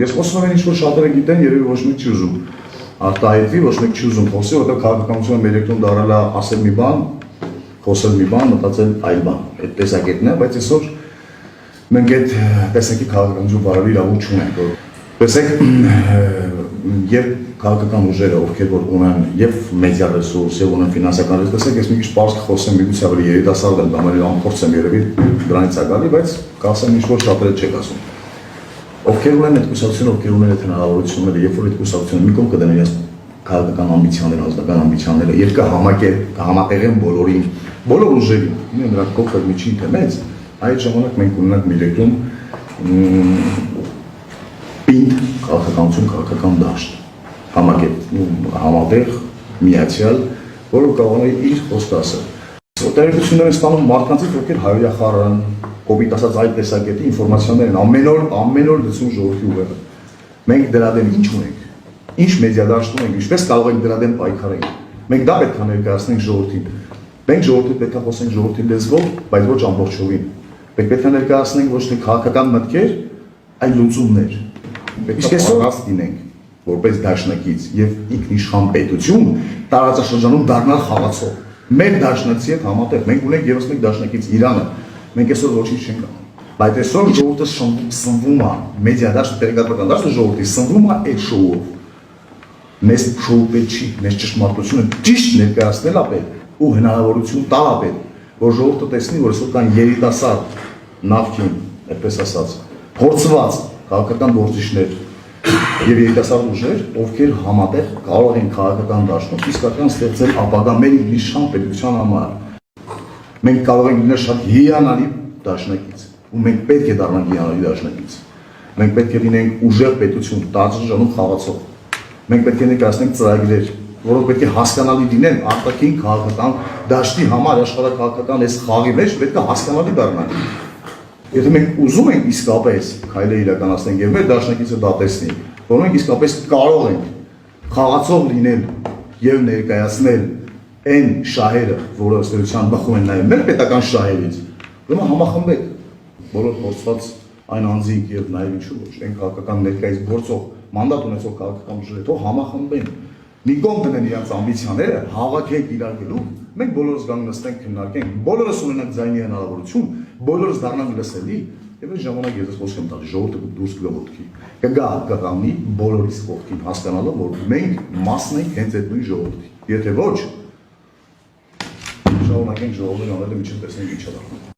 Ես խոսում եմ ինչ-որ շատերը գիտեն, երևի ոչ մեկ չի ուզում արտահայտվի, ոչ մեկ չի ուզում խոսի, որտեղ քաղաքականությունը մեր երկրում դարել է ասել մի բան, խոսել մի բան, մտածել այլ բան։ Այդ տեսակետն է, բայց այսօր մենք այդ տեսակի քաղաքականություն վարելու իրավունք չունենք, որ տեսեք, երբ քաղաքական ուժերը, ովքեր որ ունեն եւ մեդիա ռեսուրս, եւ ունեն ֆինանսական ռեսուրս, տեսեք, ես մի քիչ պարզ կխոսեմ, միգուցե ավելի երիտասարդ եմ, կամ ավելի անփորձ եմ երևի դրանից է գալի, բայց կասեմ ինչ-որ շատերը չեք ասում։ Ովքեր ունեն այդ կուսակցությունը, ովքեր ունեն այդ հնարավորությունները, երբ որ այդ կուսակցությունը մի կողմ կդնեն իրենց քաղաքական ամբիցիաները, ազգական ամբիցիաները, եւ կհամատեղեն բոլորին, բոլոր ուժերին, նրանք կողքով միջին թե մեծ, այդ ժամանակ մենք ունենանք մի երկրում պինդ քաղաքականություն, քաղաքական դաշտ, համատեղ, միացյալ, որը կարող է իր խոսքը ասել։ Տեղեկություններ են ստանում մարդկանցից, ովքեր հայրախառն, կոպիտ ասած այլ տեսակետի ինֆորմացիաներ են ամեն օր լսում ժողովրդի ուղեղը։ Մենք դրա դեմ ինչ ունենք, ինչ մեդիա դաշտ ունենք, ինչպես կարող ենք դրա դեմ պայքարենք։ Մենք դա պետք է ներկայացնենք ժողովրդին։ Մենք ժողովրդին պետք է խոսենք ժողովրդի լեզվով, բայց ոչ ամբողջովին։ Մենք պետք է ներկայացնենք ոչ թե քաղաքական մտքեր, այլ լուծումներ։ Իսկ այսօր հաստ լինենք որպես դաշնակից եւ ինքնիշխան պետություն տարածաշրջանում դառնալ խաղացող։ Մեր դաշնակցի հետ համատեղ մենք ունենք եւս մեկ դաշնակից Իրանը։ Մենք այսօր ոչինչ չենք անում։ Բայց այսօր ժողովուրդը սնվում է, մեդիա դաշտը, տեղեկատվական դաշտը ժողովրդի սնվում է այդ շոուով։ Մեզ շոու պետք չի, մեզ ճշմարտությունը ճիշտ ներկայացնել է պետք ու հնարավորություն տալ է պետք, որ ժողովուրդը տեսնի, որ այսօր կան երիտասարդ, նախկին, այդպես ասած, փորձված քաղաքական գործիչներ եւ երիտասարդ ուժեր, ովքեր համատեղ կարող են քաղաքական դաշտում իսկական ստեղծել ապագա մեր ինքնիշխան պետության համար։ Մենք կարող ենք լինել շատ հիանալի դաշնակից, ու մենք պետք է դառնանք հիանալի դաշնակից։ Մենք պետք է լինենք ուժեղ պետություն, տարածաշրջանում խաղացող։ Մենք պետք է ներկայացնենք ծրագրեր, որոնք պետք է հասկանալի լինեն արտաքին քաղաքական դաշտի համար, աշխարհակաղակական այս խաղի մեջ պետք է հասկանալի դառնան։ Եթե մենք ուզում ենք իսկապես քայլեր իրականացնել եւ մեր դաշնակիցը դա տեսնի, որ մենք իսկապես կարող ենք խաղացող լինել եւ ներկայացնել այն շահերը, որը ըստերության բխում են նաեւ մեր պետական շահերից, ուրեմն համախմբեք բոլոր փորձված այն անձինք եւ նաեւ ինչու ոչ այն քաղաքական ներկայից գործող մանդատ ունեցող քաղաքական ուժերը թող համախմբեն, մի կողմ դնեն իրենց ամբիցիաները, հավաքենք իրար գլուխ, մենք բոլորս գանք նստենք քննարկենք, բոլորս ունենանք ձայնի հնարավորություն, բոլորս դառնանք լսելի, եւ այդ ժամանակ ես խոսք եմ տալիս ժողովուրդը դուրս գա ոտքի, կգա կգամնի բոլորիս կողքին հասկանալով, որ մենք մասն ենք հենց այդ նույն ժողովրդի, եթե ոչ շարունակենք ժողովրդին անելը միջին տեսնենք ինչ է դառնում։